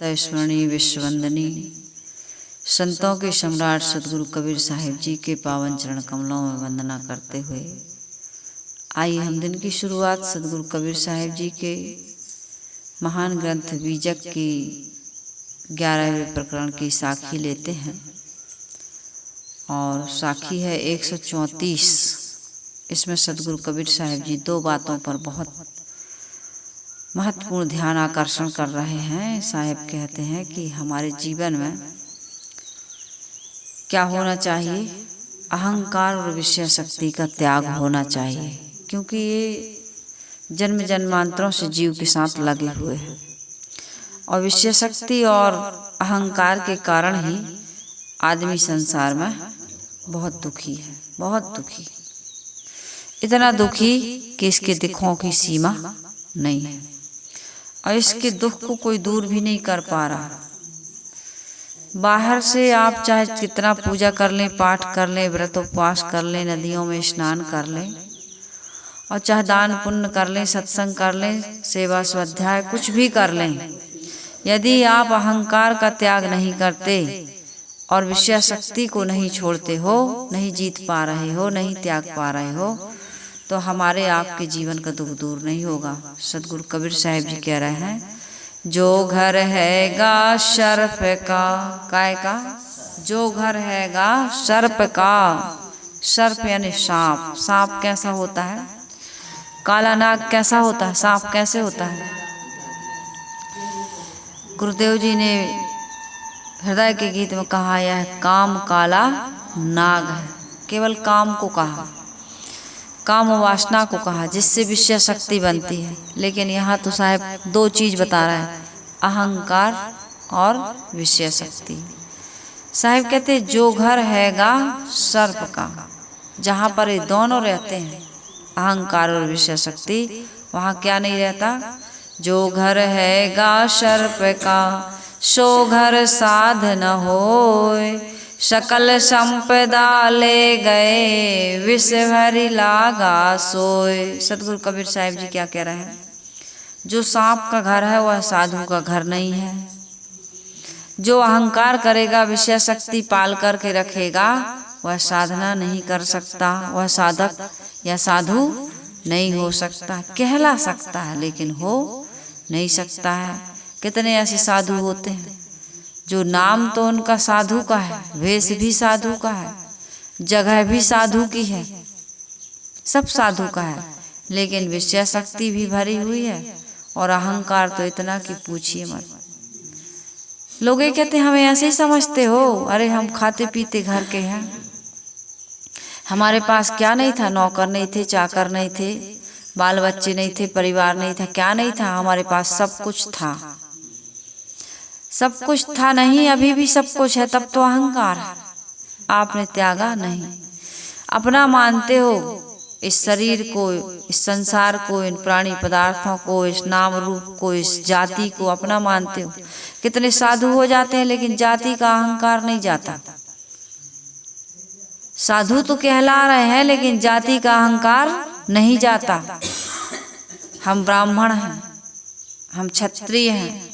तैस्मरणीय विश्ववंदनीय संतों के सम्राट सदगुरु कबीर साहिब जी के पावन चरण कमलों में वंदना करते हुए आइए हम दिन की शुरुआत सदगुरु कबीर साहिब जी के महान ग्रंथ बीजक की 11वें प्रकरण की साखी लेते हैं। और साखी है 134। इसमें सदगुरु कबीर साहिब जी दो बातों पर बहुत महत्वपूर्ण ध्यान आकर्षण कर रहे हैं। साहिब कहते हैं कि हमारे जीवन में क्या होना चाहिए, अहंकार और विषय शक्ति का त्याग होना चाहिए, क्योंकि ये जन्म जन्मांतरों से जीव के साथ लगे हुए हैं और विषय शक्ति और अहंकार के कारण ही आदमी संसार में बहुत दुखी है, बहुत दुखी, इतना दुखी कि इसके दुखों की सीमा नहीं है और इसके दुख को कोई दूर भी नहीं कर पा रहा। बाहर से आप चाहे कितना पूजा कर लें, पाठ कर लें, व्रत उपवास कर लें, नदियों में स्नान कर लें और चाहे दान पुण्य कर लें, सत्संग कर लें, सेवा स्वाध्याय कुछ भी कर लें, यदि आप अहंकार का त्याग नहीं करते और विषय शक्ति को नहीं छोड़ते हो, नहीं जीत पा रहे हो, नहीं त्याग पा रहे हो, तो हमारे आपके जीवन का दुख दूर नहीं होगा। सदगुरु कबीर साहिब जी कह रहे हैं, जो घर हैगा सर्प का, काय का, जो घर हैगा सर्प का, सर्प यानी सांप। सांप कैसा होता है? काला नाग कैसा होता है? सांप कैसे होता है? गुरुदेव जी ने हृदय के गीत में कहा, यह काम काला नाग है। केवल काम को कहा, काम वासना को कहा, जिससे विषय शक्ति बनती है। लेकिन यहाँ तो साहब दो चीज बता रहा है, अहंकार और विषय शक्ति। साहब कहते जो घर हैगा सर्प का, जहाँ पर ये दोनों रहते हैं, अहंकार और विषय शक्ति, वहाँ क्या नहीं रहता? जो घर हैगा सर्प का, सो घर साध न होय, सकल संपदा ले गए, विष भरी लागा सोए। सदगुरु कबीर साहिब जी क्या कह रहे हैं? जो सांप का घर है वह साधु का घर नहीं है। जो अहंकार करेगा, विषय शक्ति पाल करके रखेगा, वह साधना नहीं कर सकता, वह साधक या साधु नहीं हो सकता। कहला सकता है लेकिन हो नहीं सकता है। कितने ऐसे साधु होते हैं जो नाम तो उनका साधु का है, वेश भी साधु का है, जगह भी साधु की है, सब साधु का है, लेकिन विषय शक्ति भी भरी हुई है और अहंकार तो इतना कि पूछिए मत। लोग ये कहते हैं हमें ऐसे ही समझते हो, अरे हम खाते पीते घर के हैं, हमारे पास क्या नहीं था? नौकर नहीं थे, चाकर नहीं थे, बाल बच्चे नहीं थे, परिवार नहीं था, क्या नहीं था? हमारे पास सब कुछ था। सब कुछ था नहीं, अभी भी सब कुछ है, तब तो अहंकार है। आपने त्यागा नहीं, अपना मानते हो इस शरीर को, इस संसार को, इन प्राणी पदार्थों को, इस नाम रूप को, इस जाति को अपना मानते हो। कितने साधु हो जाते हैं लेकिन जाति का अहंकार नहीं जाता। साधु तो कहला रहे हैं लेकिन जाति का अहंकार नहीं जाता। हम ब्राह्मण हैं, हम क्षत्रिय हैं।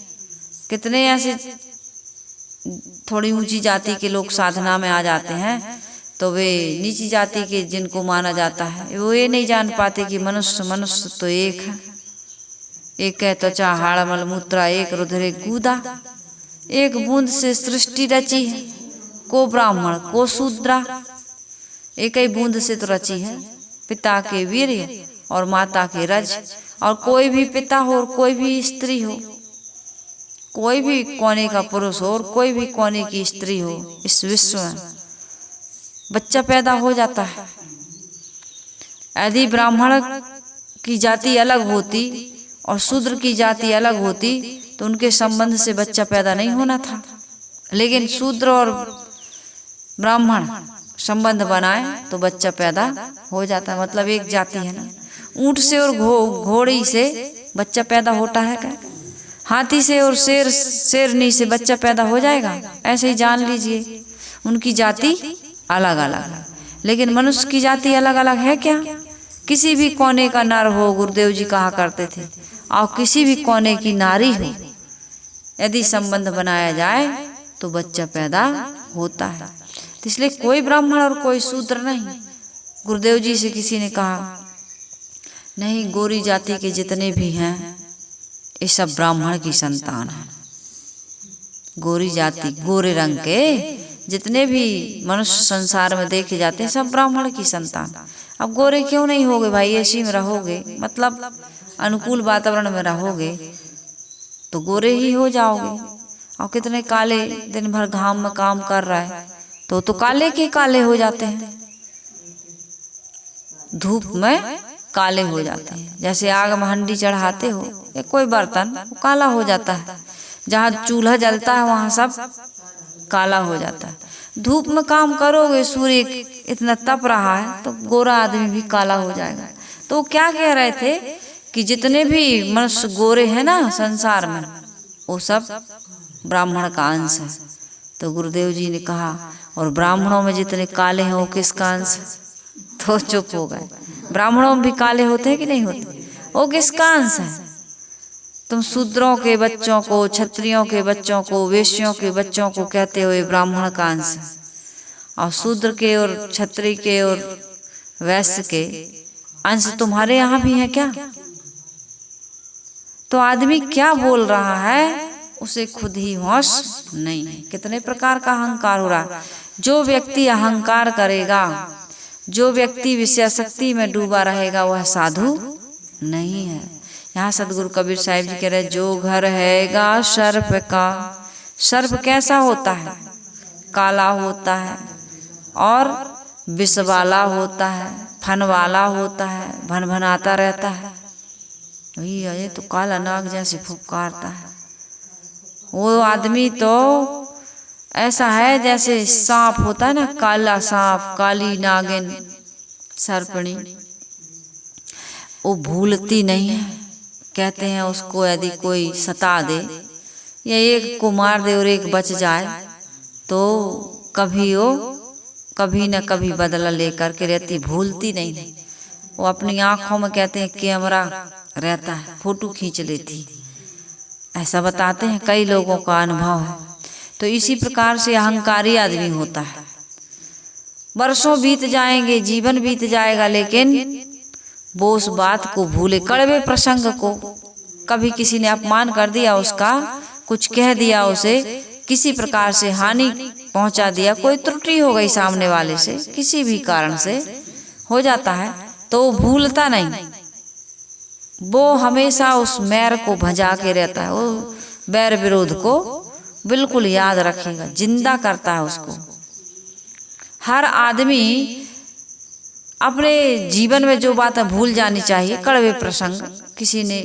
कितने ऐसे थोड़ी ऊंची जाति के लोग साधना में आ जाते हैं तो वे नीची जाति के जिनको माना जाता है, वो ये नहीं जान पाते कि मनुष्य तो एक है। एक है त्वचा हाड़ मल मूत्रा, एक रुधिर एक गूदा, एक बूंद से सृष्टि रची है। को ब्राह्मण को शूद्रा, एक ही बूंद से तो रची है। पिता के वीर्य और माता के रज, और कोई भी पिता हो और कोई भी स्त्री हो, कोई भी कोने का पुरुष हो और कोई भी कोने की स्त्री हो, इस विश्व में बच्चा पैदा हो जाता है। यदि ब्राह्मण की जाति अलग होती और शूद्र की जाति अलग होती तो उनके संबंध से बच्चा पैदा नहीं होना था। लेकिन शूद्र और ब्राह्मण संबंध बनाए तो बच्चा पैदा हो जाता है। मतलब एक जाति है ना। ऊंट से और घोड़ी से बच्चा पैदा होता है क्या? हाथी से और शेरनी से बच्चा पैदा हो जाएगा? ऐसे ही जान लीजिए उनकी जाति अलग अलग है, लेकिन मनुष्य की जाति अलग अलग है क्या? किसी भी कोने का नर हो, गुरुदेव जी कहा करते थे, और किसी भी कोने की नारी हो, यदि संबंध बनाया जाए तो बच्चा पैदा होता है। तो इसलिए कोई ब्राह्मण और कोई शूद्र नहीं। गुरुदेव जी से किसी ने कहा, नहीं, गोरी जाति के जितने भी हैं ये सब ब्राह्मण की संतान है। गोरी जाति, गोरे रंग के जितने भी मनुष्य संसार में देखे जाते हैं सब ब्राह्मण की संतान। अब गोरे क्यों नहीं होगे भाई, ऐसी में रहोगे, मतलब अनुकूल वातावरण में रहोगे तो गोरे ही हो जाओगे। और कितने काले दिन भर घाम में काम कर रहा है तो काले के काले हो जाते हैं, धूप में काले हो जाते हैं। जैसे आग में हंडी चढ़ाते हो या कोई बर्तन, वो काला हो जाता है। जहाँ चूल्हा जलता है वहाँ सब काला हो जाता है। धूप में काम करोगे, सूर्य इतना तप रहा है तो गोरा आदमी भी काला हो जाएगा। तो वो क्या कह रहे थे कि जितने भी मनुष्य गोरे हैं ना संसार में, वो सब ब्राह्मण का अंश है। तो गुरुदेव जी ने कहा, और ब्राह्मणों में जितने काले हैं वो किसका अंश है? तो चुप हो गए। ब्राह्मणों में भी काले होते हैं कि नहीं होते? वो किसका अंश है? तुम शूद्रों के बच्चों को, क्षत्रियों के बच्चों को, वैश्यों के बच्चों को कहते हो ये ब्राह्मण का अंश है। और शूद्र के और क्षत्रिय के और वैश्य के अंश तुम्हारे यहाँ भी है क्या? तो आदमी क्या बोल रहा है उसे खुद ही होश नहीं है। कितने प्रकार का अहंकार हो रहा है। जो व्यक्ति अहंकार करेगा, जो व्यक्ति विषयासक्ति में डूबा रहेगा, वह साधु नहीं है। यहाँ सदगुरु कबीर साहिब जी कह रहे, जो घर हैगा सर्प का। सर्प कैसा होता है? काला होता है और विष वाला होता है, फन वाला होता है, भन भनाता रहता है। वही ये तो काला नाग जैसे फुफकारता है। वो आदमी तो ऐसा है जैसे सांप होता है ना, काला सांप, काली नागिन, सर्पणी। वो भूलती नहीं है। कहते हैं उसको यदि कोई सता दे या एक को मार दे और एक बच जाए तो कभी वो कभी न कभी बदला लेकर के रहती, भूलती नहीं। वो अपनी आंखों में कहते हैं कैमरा रहता है, फोटो खींच लेती। ऐसा बताते हैं, कई लोगों का अनुभव है। तो इसी प्रकार से अहंकारी आदमी होता है। वर्षों बीत जाएंगे, जीवन बीत जाएगा, लेकिन वो उस बात को भूले, कड़वे प्रसंग को, कभी किसी ने अपमान कर दिया उसका, कुछ कह दिया, उसे किसी प्रकार से हानि पहुंचा दिया, कोई त्रुटि हो गई सामने वाले से, किसी भी कारण से हो जाता है, तो वो भूलता नहीं। वो हमेशा उस मैर को भजा के रहता है। वो बैर विरोध को बिल्कुल याद रखेगा, जिंदा करता है उसको। हर आदमी अपने जीवन में जो बातें भूल जानी चाहिए, कड़वे प्रसंग, किसी ने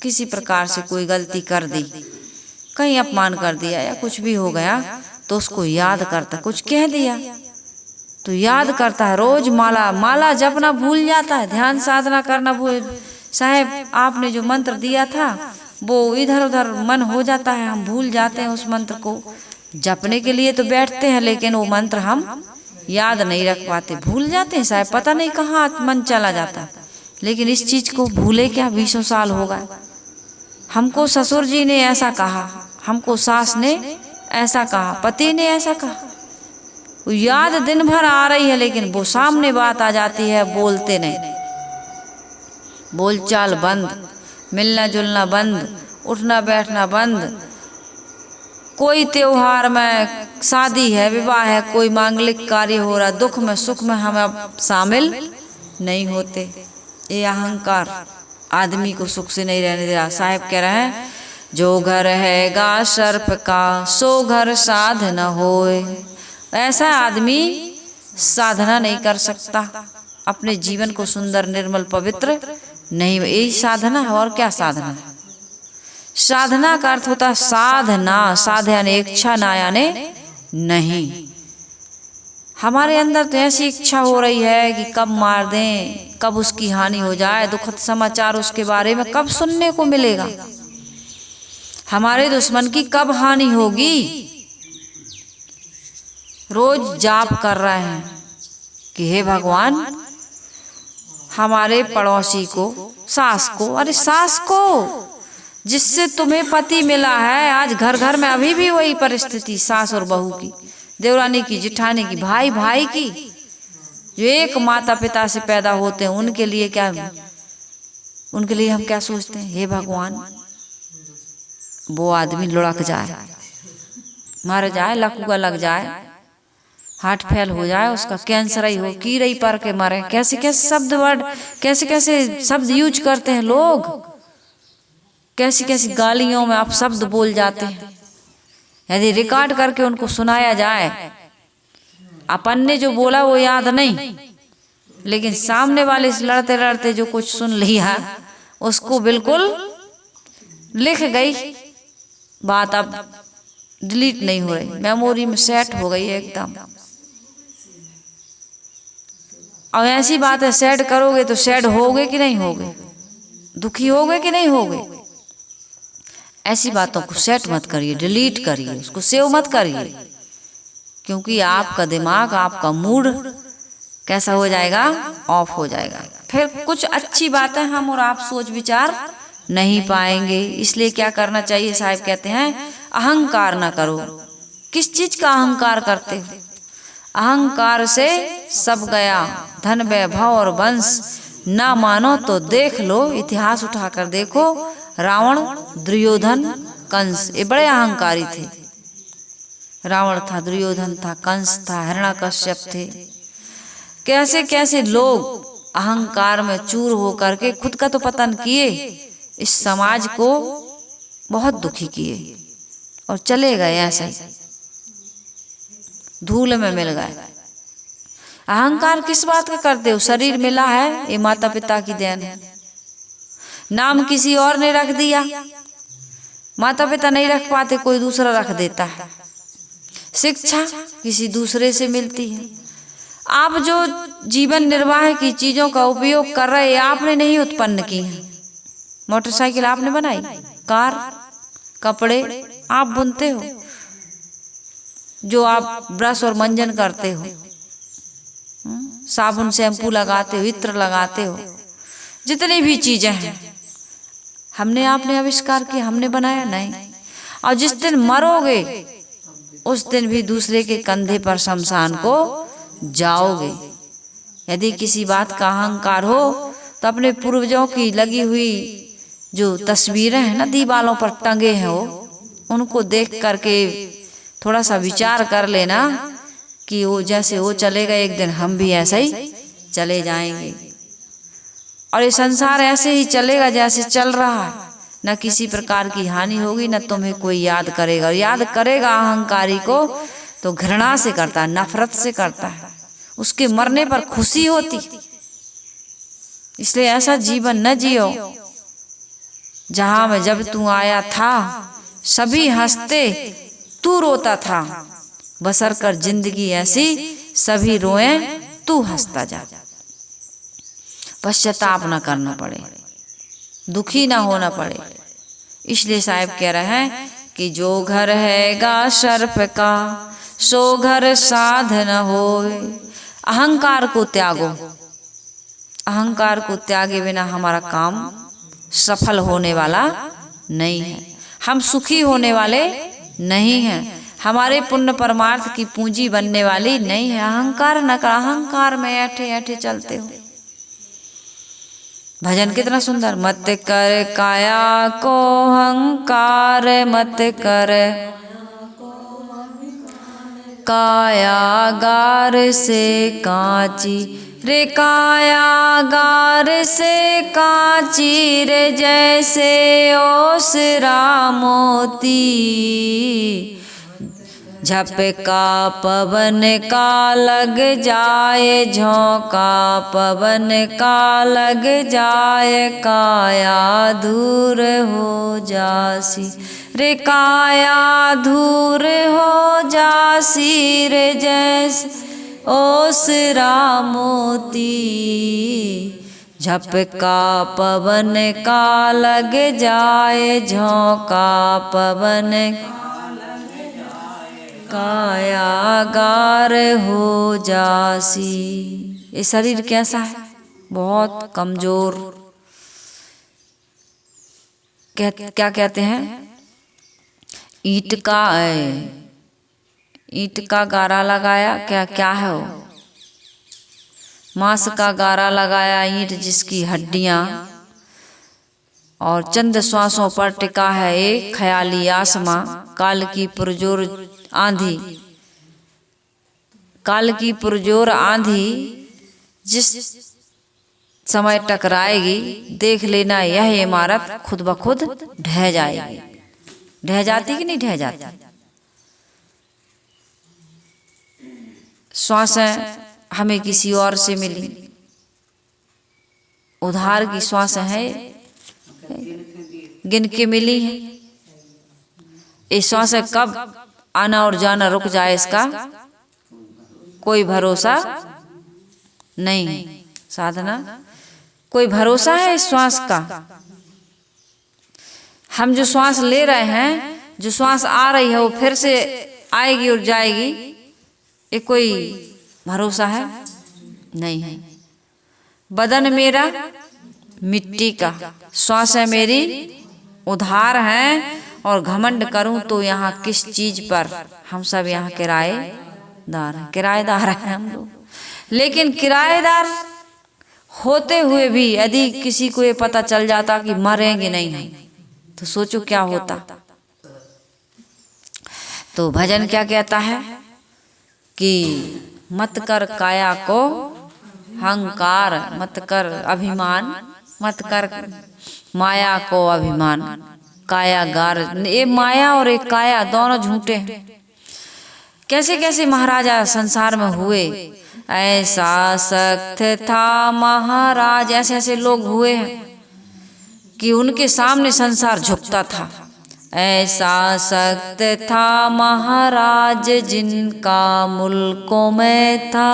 किसी प्रकार से कोई गलती कर दी, कहीं अपमान कर दिया या कुछ भी हो गया, तो उसको याद करता। कुछ कह दिया तो याद करता है। रोज माला जपना भूल जाता है, ध्यान साधना करना भूल। साहब आपने जो मंत्र दिया था वो इधर उधर मन हो जाता है, हम भूल जाते हैं उस मंत्र को। जपने के लिए तो बैठते हैं लेकिन वो मंत्र हम याद नहीं रख पाते, भूल जाते हैं। साहब पता नहीं कहाँ मन चला जाता है, लेकिन इस चीज को भूले क्या 20 साल हो गए। हमको ससुर जी ने ऐसा कहा, हमको सास ने ऐसा कहा, पति ने ऐसा कहा। वो याद दिन भर आ रही है लेकिन वो सामने बात आ जाती है, बोलते नहीं। बोलचाल बंद, मिलना जुलना बंद, उठना बैठना बंद। कोई त्योहार में, शादी है, विवाह है, कोई मांगलिक कार्य हो रहा, दुख में सुख में हम अब शामिल नहीं होते। ये अहंकार आदमी को सुख से नहीं रहने दे रहा। साहब कह रहे हैं, जो घर हैगा सर्प का, सो घर साध न होए। ऐसा आदमी साधना नहीं कर सकता, अपने जीवन को सुंदर निर्मल पवित्र नहीं। यही साधना है, और क्या साधना है? साधना का अर्थ होता है साधना, साधयाने इच्छा ना याने नहीं। हमारे अंदर तो ऐसी इच्छा हो रही है कि कब मार दें, कब उसकी हानि हो जाए, दुखद समाचार उसके बारे में कब सुनने को मिलेगा, हमारे दुश्मन की कब हानि होगी। रोज जाप कर रहे हैं कि हे भगवान हमारे पड़ोसी को, सास को, अरे सास को जिससे तुम्हें पति मिला है, आज घर घर में अभी भी वही परिस्थिति, सास और बहू की, देवरानी की, जिठानी की, भाई भाई की, जो एक माता पिता से पैदा होते हैं, उनके लिए क्या, उनके लिए हम क्या सोचते हैं, हे भगवान वो आदमी लुढ़क जाए, मर जाए, लकवा लग जाए, हार्ट फेल हो जाए, उसका कैंसर ही हो, कीड़े पर के मरे। कैसे कैसे शब्द वर्ड, कैसे कैसे शब्द यूज करते हैं लोग, कैसी कैसी गालियों में आप शब्द बोल जाते हैं। यदि रिकॉर्ड करके उनको सुनाया जाए, अपन ने जो बोला वो याद नहीं, लेकिन सामने वाले से लड़ते लड़ते जो कुछ सुन लिया उसको बिल्कुल लिख गई बात, अब डिलीट नहीं हो रही, मेमोरी में सेट हो गई है एकदम। अब ऐसी बातें सेट करोगे तो सेट होगे कि नहीं होगे, दुखी होगे कि नहीं होगे। ऐसी बातों को सेट मत करिए, डिलीट करिए, उसको सेव मत करिए, क्योंकि आपका दिमाग, आपका मूड कैसा हो जाएगा, ऑफ हो जाएगा। फिर कुछ अच्छी बातें हम और आप सोच विचार नहीं पाएंगे। इसलिए क्या करना चाहिए, साहब कहते हैं अहंकार ना करो। किस चीज का अहंकार करते हो, अहंकार से सब गया, धन वैभव और वंश, ना मानो तो देख लो, इतिहास उठाकर देखो, रावण, दुर्योधन, कंस, ये बड़े अहंकारी थे। रावण था, दुर्योधन था, कंस था, हिरण्यकश्यप थे। कैसे कैसे लोग अहंकार में चूर होकर के खुद का तो पतन किए, इस समाज को बहुत दुखी किए और चले गए, ऐसे ही धूल में मिल गए। अहंकार किस बात का करते हो, शरीर मिला है, ये माता पिता की देन है, नाम किसी और ने रख दिया, माता पिता नहीं रख पाते, कोई दूसरा रख देता है, शिक्षा किसी दूसरे से मिलती है। आप जो जीवन निर्वाह की चीजों का उपयोग कर रहे हैं, आपने नहीं उत्पन्न की है। मोटरसाइकिल आपने बनाई, कार, कपड़े आप बुनते हो, जो आप ब्रश और मंजन करते हो, साबुन शैम्पू लगाते हो, इत्र लगाते हो, जितनी भी चीजें हैं हमने आपने आविष्कार किया, हमने बनाया नहीं। और जिस दिन मरोगे उस दिन भी दूसरे के कंधे पर शमशान को जाओगे। यदि किसी बात का अहंकार हो तो अपने पूर्वजों की लगी हुई जो तस्वीरें हैं ना, दीवालों पर टंगे हैं, उनको देख करके थोड़ा सा विचार कर लेना कि वो जैसे वो चले गए, एक दिन हम भी ऐसे ही चले जाएंगे। और ये संसार ऐसे ही चलेगा जैसे चल रहा है, न किसी प्रकार की हानि होगी, न तुम्हें कोई याद करेगा। और याद करेगा अहंकारी को तो घृणा से करता है, नफरत से करता है, उसके मरने पर खुशी होती। इसलिए ऐसा जीवन न जियो जहां में जब तू आया था सभी हंसते, तू रोता था, बसर कर जिंदगी ऐसी सभी रोए, तू हंसता जा। पश्चाताप न करना पड़े, दुखी ना होना पड़े। इसलिए साहब कह रहे हैं कि जो घर हैगा सर्प का, सो घर साध न होए। अहंकार को त्यागो, अहंकार को त्यागे बिना हमारा काम सफल होने वाला नहीं है, हम सुखी होने वाले नहीं हैं, हमारे पुण्य परमार्थ की पूंजी बनने वाली नहीं है। अहंकार न कर, अहंकार में ऐठे ऐठे चलते हो। भजन कितना सुंदर, मत कर काया को अहंकार, मत कर कायागार से कांची रे, कायागार से कांची रे, जैसे ओसरा मोती। झपका पवन का लग जाए, झोंका पवन का लग जाए, काया धूर हो जासी रे, काया धूर हो जासी रे, जैसे ओसरा मोती। झपका पवन का लग जाए, झोंका पवन कायागार हो जासी। ये शरीर कैसा है, बहुत कमजोर, क्या कहते हैं, ईंट का गारा लगाया, क्या क्या है वो, मांस का गारा लगाया ईंट जिसकी हड्डियां, और चंद श्वासों पर टिका है एक ख्याली आसमां, काल की पुरजोर आंधी, काल की पुरजोर आंधी जिस समय टकराएगी, देख लेना यह इमारत खुद ब खुद ढह जाएगी। ढह जाती कि नहीं ढह जाती? श्वासें हमें किसी और से मिली, उधार की श्वासें हैं, गिन के मिली है। ये श्वासें कब आना और जाना रुक जाए इसका कोई भरोसा नहीं है। साधना, कोई भरोसा है इस श्वास का? हम जो श्वास ले रहे हैं, जो श्वास आ रही है वो फिर से आएगी और जाएगी, ये कोई भरोसा है? नहीं है। बदन मेरा मिट्टी का, श्वासें मेरी उधार हैं, और घमंड करूं तो यहाँ किस चीज पर, हम सब यहाँ किराएदार हैं। किराएदार हैं हम लोग, लेकिन किराएदार होते हुए भी यदि किसी को ये पता चल जाता कि मरेंगे नहीं हम, तो सोचो क्या होता। तो भजन क्या कहता है कि मत कर काया को हंकार, मत कर अभिमान, मत कर माया को अभिमान। काया गार, ये माया और एक काया दोनों झूठे हैं। कैसे कैसे महाराजा संसार में हुए, ऐसा सख्त था महाराज, ऐसे ऐसे लोग हुए हैं कि उनके सामने संसार झुकता था। ऐसा सख्त था महाराज जिनका मुल्कों में था,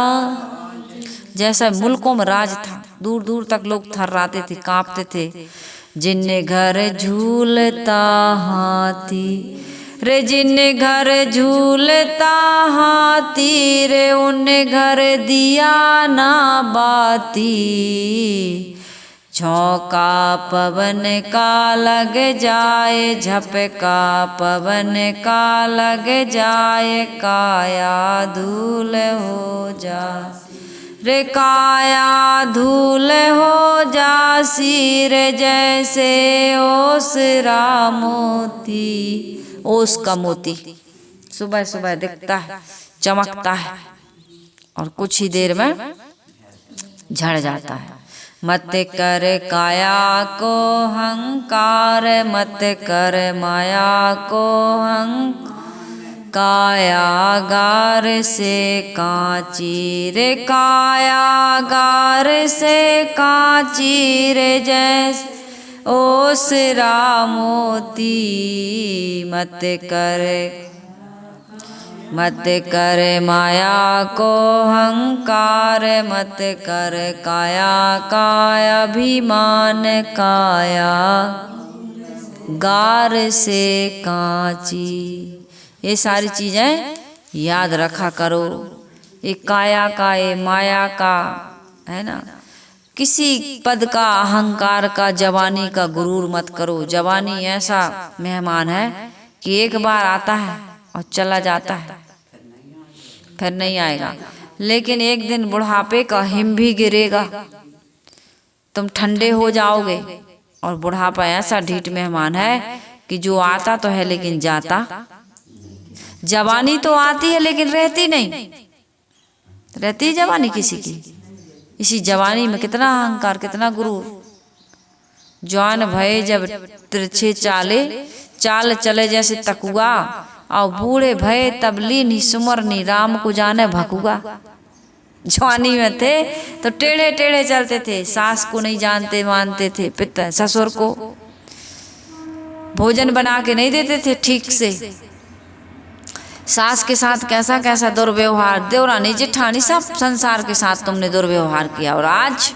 जैसा मुल्कों में राज था, दूर दूर तक लोग थर्राते थे, कांपते थे। जिन घर झूलता हाथी रे, जिन घर झूलता हाथी रे, उन घर दिया ना बाती। झोंका पवन का लग जाए, झपका पवन का लग जाए, काया धूल हो जा रे, काया धूल हो जा सिर, जैसे ओसरा मोती। ओस का मोती सुबह सुबह दिखता है, चमकता है, और कुछ ही देर में झड़ जाता है। मत कर काया को हंकार, मत कर माया को हंकार। कायागार से कांची रे, कायागार से कांची रे, जैसे ओसरा मोती। मत कर माया को हंकार, मत कर काया का अभिमान। काया गार से कांची, ये सारी चीजें याद रखा करो। ये काया का, ये माया का है ना, किसी पद का, अहंकार का, जवानी का गुरूर मत करो। जवानी ऐसा मेहमान है कि एक बार आता है और चला जाता है, फिर नहीं आएगा। लेकिन एक दिन बुढ़ापे का हिम भी गिरेगा, तुम ठंडे हो जाओगे। और बुढ़ापा ऐसा ढीठ मेहमान है कि जो आता तो है लेकिन जाता। जवानी तो आती है लेकिन रहती नहीं। रहती है जवानी किसी की? इसी जवानी में कितना अहंकार, कितना गुरूर। जवान भये जब तिरछे चाले, चाल चले जैसे तकुआ। और बूढ़े भये तब लीनी सुमरनी, राम को जाने भकुआ। जवानी में थे तो टेढ़े टेढ़े चलते थे, सास को नहीं जानते मानते थे, पिता ससुर को भोजन बना के नहीं देते थे ठीक से, सास के साथ कैसा कैसा दुर्व्यवहार, देवरानी जेठानी सब संसार के साथ तुमने दुर्व्यवहार किया। और आज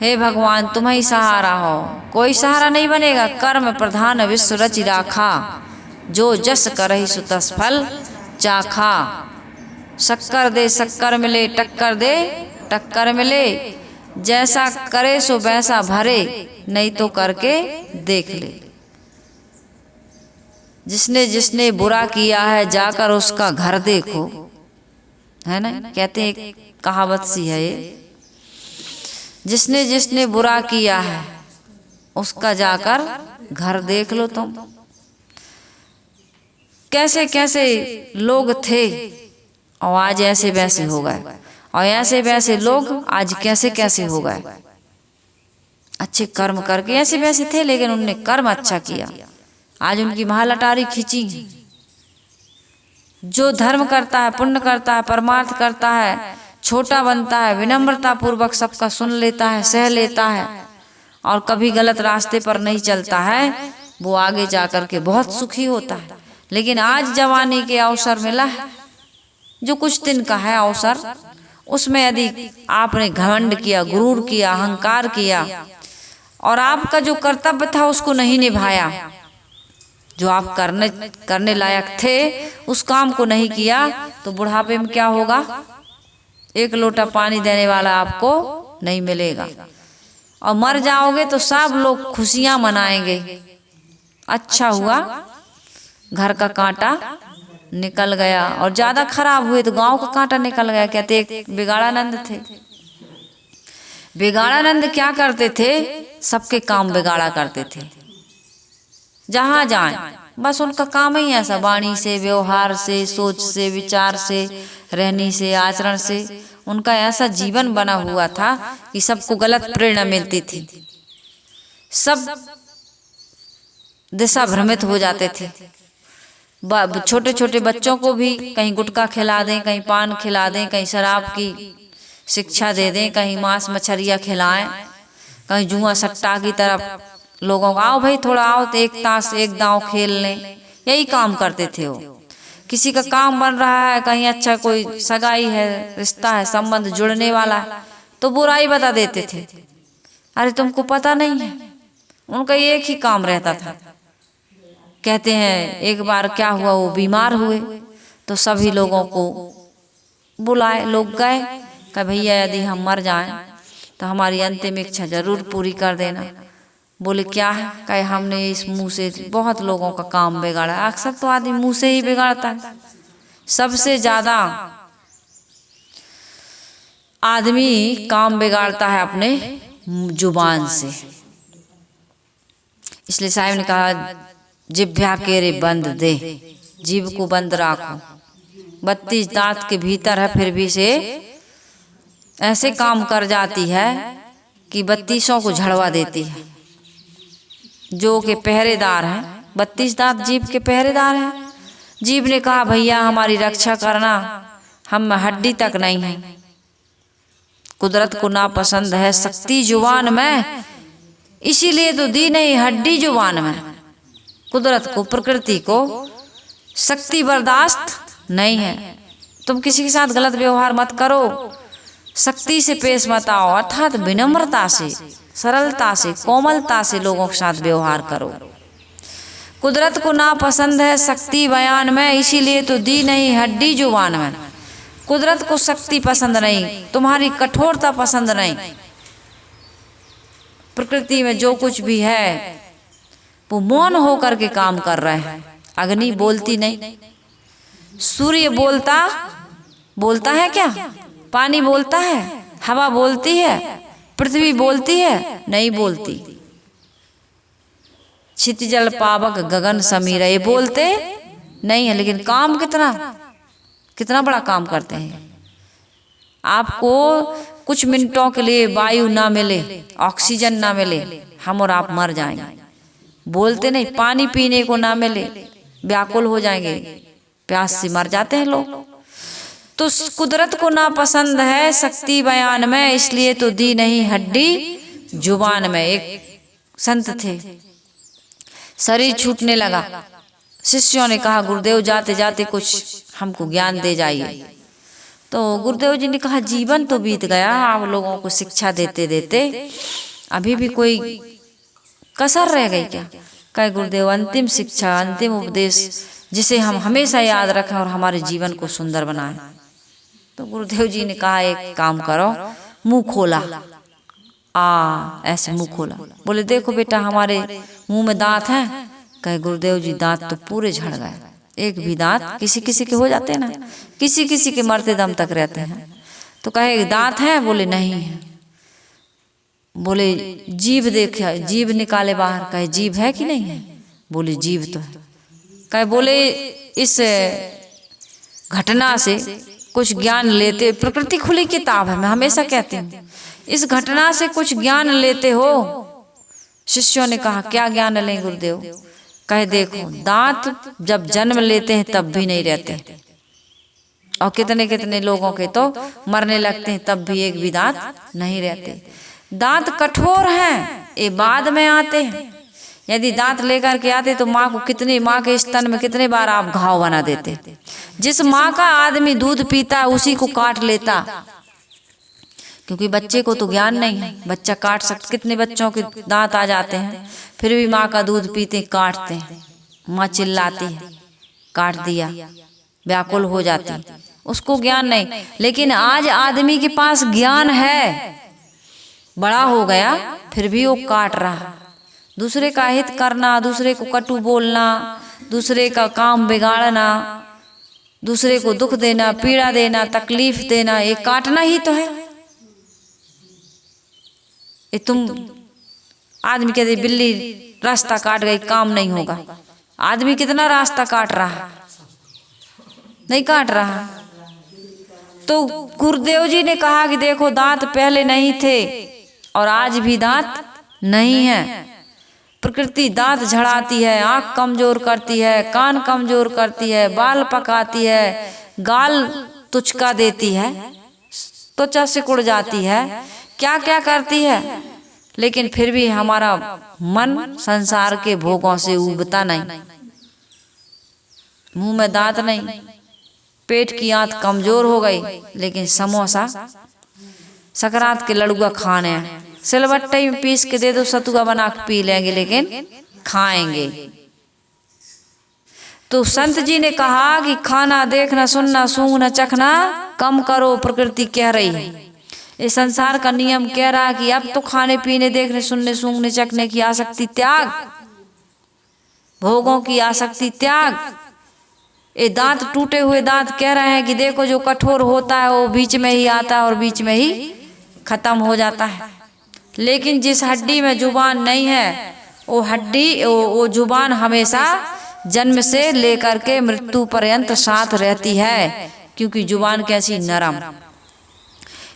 हे भगवान तुम ही सहारा हो, कोई सहारा नहीं बनेगा। कर्म प्रधान विश्व रचि राखा, जो जस करहि सो तस फल चाखा। शक्कर दे शक्कर मिले, टक्कर दे टक्कर मिले, जैसा करे सो वैसा भरे, नहीं तो करके देख ले। जिसने जिसने बुरा किया है जाकर उसका घर देखो, है ना, कहते हैं एक कहावत सी है ये। जिसने जिसने बुरा किया है उसका जाकर घर देख लो तुम। कैसे कैसे लोग थे और आज ऐसे वैसे हो गए, और ऐसे वैसे लोग आज कैसे कैसे हो गए। अच्छे कर्म करके ऐसे वैसे थे, लेकिन उनने कर्म अच्छा किया, आज उनकी महालटारी खींची। जो धर्म करता है, पुण्य करता है, परमार्थ करता है, छोटा बनता है, विनम्रता पूर्वक सबका सुन लेता है, सह लेता है और कभी गलत रास्ते पर नहीं चलता है, वो आगे जाकर के बहुत सुखी होता है। लेकिन आज जवानी के अवसर मिला है, जो कुछ दिन का है अवसर, उसमें यदि आपने घमंड किया, गुरूर किया, अहंकार किया और आपका जो कर्तव्य था उसको नहीं निभाया, जो आप करने लायक थे उस काम को नहीं किया, तो बुढ़ापे में क्या होगा? एक लोटा पानी देने वाला आपको नहीं मिलेगा और मर जाओगे तो सब लोग खुशियां मनाएंगे। अच्छा हुआ घर का कांटा निकल गया, और ज्यादा खराब हुए तो गांव का कांटा निकल गया। कहते एक बिगाड़ानंद थे। बिगाड़ानंद क्या करते थे? सबके काम बिगाड़ा करते थे। जहां जाएं बस उनका काम ही ऐसा, वाणी से, व्यवहार से, सोच से, विचार से, रहनी से, आचरण से उनका ऐसा जीवन बना हुआ था कि सबको गलत प्रेरणा मिलती थी, सब दिशा भ्रमित हो जाते थे। छोटे छोटे बच्चों को भी कहीं गुटखा खिला दें, कहीं पान खिला दें, कहीं शराब की शिक्षा दे दें, कहीं मांस मछरिया खिलाएं, कहीं जुआ सट्टा की तरफ लोगों को आओ भाई थोड़ा आओ तो एक ताश एक दांव खेल लें, यही काम करते थे वो। किसी का काम बन रहा है, कहीं अच्छा कोई सगाई है, रिश्ता है, संबंध जुड़ने वाला है, तो बुराई बता देते थे। अरे तुमको पता नहीं है, उनका एक ही काम रहता था। कहते हैं एक बार क्या हुआ, वो बीमार हुए तो सभी लोगों को बुलाए, लोग गए, कहा भैया यदि हम मर जाएं तो हमारी अंतिम इच्छा जरूर पूरी कर देना। बोले क्या है? कहे हमने इस मुंह से बहुत लोगों का काम बिगाड़ा। अक्सर तो आदमी मुंह से ही बिगाड़ता है, सबसे ज्यादा आदमी काम बिगाड़ता है अपने जुबान से। इसलिए साहिब ने कहा जिभ्या केरे बंद दे, जीभ को बंद राखो। 32 दांत के भीतर है, फिर भी से ऐसे काम कर जाती है कि 32 को झड़वा देती है। जो के पहरेदार हैं, 32 दांत जीभ के पहरेदार हैं। जीभ ने कहा भैया हमारी रक्षा करना, हम हड्डी तक नहीं है, कुदरत को नापसंद है शक्ति जुबान में, इसीलिए तो दी नहीं हड्डी जुबान में। कुदरत को, प्रकृति को शक्ति बर्दाश्त नहीं है। तुम किसी के साथ गलत व्यवहार मत करो, शक्ति से पेश मत आओ, अर्थात विनम्रता से, सरलता से, कोमलता से लोगों के साथ व्यवहार करो। कुदरत को नापसंद है शक्ति बयान में, इसीलिए तो दी नहीं हड्डी जुबान में। कुदरत को शक्ति पसंद नहीं, तुम्हारी कठोरता पसंद नहीं। प्रकृति में जो कुछ भी है वो मौन होकर के काम कर रहे हैं। अग्नि बोलती नहीं, सूर्य बोलता है क्या? पानी बोलता है, हवा बोलती है, पृथ्वी बोलती है? नहीं बोलती। क्षिति जल पावक गगन समीर, ये बोलते नहीं है, लेकिन काम कितना बड़ा काम करते हैं। आपको कुछ मिनटों के लिए वायु ना मिले, ऑक्सीजन ना मिले, हम और आप मर जाएंगे। बोलते नहीं, पानी पीने को ना मिले, व्याकुल हो जाएंगे, प्यास से मर जाते हैं लोग। तो कुदरत को नापसंद है शक्ति बयान में, इसलिए तो दी नहीं हड्डी जुबान में। एक संत थे, शरीर छूटने लगा, शिष्यों ने कहा गुरुदेव जाते जाते कुछ हमको ज्ञान दे जाइए। तो गुरुदेव जी ने कहा जीवन तो बीत गया, आप लोगों को शिक्षा देते देते अभी भी कोई कसर रह गई क्या? कहे गुरुदेव अंतिम शिक्षा, अंतिम उपदेश जिसे हम हमेशा याद रखें और हमारे जीवन को सुंदर बनाएं। तो गुरुदेव जी ने कहा एक काम करो, मुंह खोला, ऐसे मुंह खोला। बोले देखो बेटा हमारे मुंह में दांत हैं। कहे गुरुदेव जी दांत तो पूरे झड़ गए, एक भी दांत, किसी किसी के हो जाते हैं ना, किसी किसी के मरते दम तक रहते हैं। तो कहे दांत हैं? बोले नहीं है। बोले जीभ देखा, जीभ निकाले बाहर। कहे जीभ है कि नहीं है? बोले जीभ तो है। कहे बोले इस घटना से कुछ ज्ञान लेते, प्रकृति खुली किताब है, मैं हमेशा कहती हूँ, इस घटना से कुछ ज्ञान लेते हो? शिष्यों ने कहा क्या ज्ञान लें गुरुदेव? कहे देखो दांत जब जन्म लेते हैं तब भी नहीं रहते, और कितने कितने लोगों के तो मरने लगते हैं तब भी एक भी दांत नहीं रहते। दांत कठोर हैं, ये बाद में आते हैं। यदि दांत लेकर के आते तो माँ के स्तन में कितने बार आप घाव बना देते। जिस माँ का आदमी दूध पीता है उसी को काट लेता, क्योंकि बच्चे को तो ज्ञान नहीं है, बच्चा काट सकता। कितने बच्चों के दांत आ जाते हैं फिर भी माँ का दूध पीते काटते हैं, माँ चिल्लाती है काट दिया, व्याकुल हो जाती, उसको ज्ञान नहीं। लेकिन आज आदमी के पास ज्ञान है, बड़ा हो गया फिर भी वो काट रहा। दूसरे का हित करना, दूसरे को कटु बोलना, दूसरे का काम बिगाड़ना, दूसरे को दुख देना, पीड़ा देना, तकलीफ देना, ये काटना ही तो है। ये तुम आदमी कहते बिल्ली रास्ता काट गई काम नहीं होगा, आदमी कितना रास्ता काट रहा, नहीं काट रहा। तो गुरुदेव जी ने कहा कि देखो दांत पहले नहीं थे और आज भी दांत नहीं है। प्रकृति दांत झड़ाती है, आंख कमजोर करती है, कान कमजोर करती है, बाल पकाती है, गाल तुचका देती है, त्वचा सिकुड़ जाती है, क्या क्या करती है। लेकिन फिर भी हमारा मन संसार के भोगों से उबता नहीं। मुंह में दांत नहीं, पेट की आंत कमजोर हो गई, लेकिन समोसा सकरात के लड़ुआ खाने हैं, सिलबट्टे में पीस के दे दो सतुआ बना के पी लेंगे, लेकिन खाएंगे। तो संत जी ने कहा कि खाना देखना सुनना सूंघना चखना कम करो, प्रकृति कह रही है, ये संसार का नियम कह रहा है कि अब तो खाने पीने देखने सुनने सूंघने चखने की आसक्ति त्याग, भोगों की आसक्ति त्याग। ये दांत टूटे हुए दांत कह रहे हैं कि देखो जो कठोर होता है वो बीच में ही आता है और बीच में ही खत्म हो जाता है। लेकिन जिस हड्डी में जुबान नहीं है वो हड्डी वो जुबान हमेशा जन्म से लेकर के मृत्यु पर्यंत साथ रहती है, क्योंकि जुबान कैसी नरम।